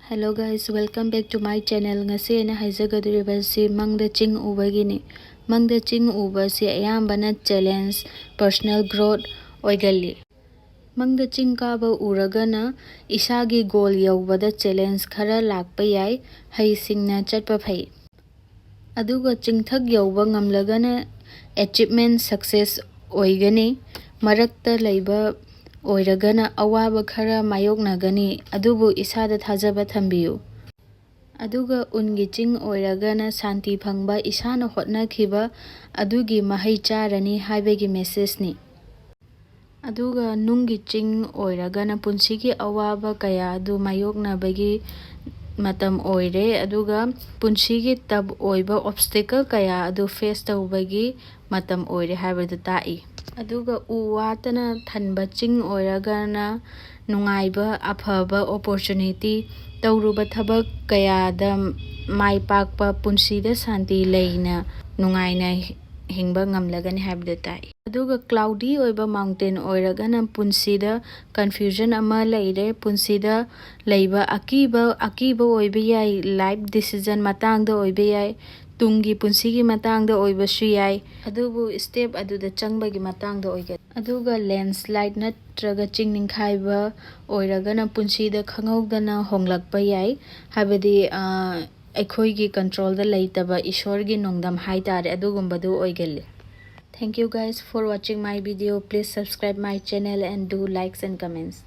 Hello guys, welcome back to my channel. Ngasi aina haizagaduribasi mangda ching ubagini. Mangda ching ubasi ayambana challenge personal growth oigali. Mangda ching kaba uragana isagi goal yawbada challenge khara lakpa yai haisingna chatpa phai. Aduga chingthak yawba ngamlagana achievement success oigani. Marakta laiba oiragana awaba khara mayoknagani adubu isada thajaba thambiyu. Aduga ungi ching oiragana santi phangba isana hotnakhiba adugi mahai charani haibagi message ni. Aduga nungi ching oiragana punsigi awaba kaya adu mayoknabagi matam oire aduga punsigi tab oiba obstacle kaya adu face tawbagi matam oire haibadu tai. Aduga uwatana thanba ching oiragana nungaiba afaba opportunity tawruba thabak kayada mai pakpa punsida santi leina nungaina hingba ngamlagani haibadu tai. Aduga cloudy oiba mountain oiragana punsida confusion ama leire punsida leiba akiba oiba yai life decision matangda oiba yai tungi punsigi matangda oibasu yai adubu step aduda changbagi matangda oiga. Aduga landslide natraga chingninkhaiba oiragana punsida khangawdana honglakpa yai habadi aikoigi control da leitaba ishorgi nongdam haitare adugumbadu oigali. Thank you guys for watching my video. Please subscribe my channel and do likes and comments.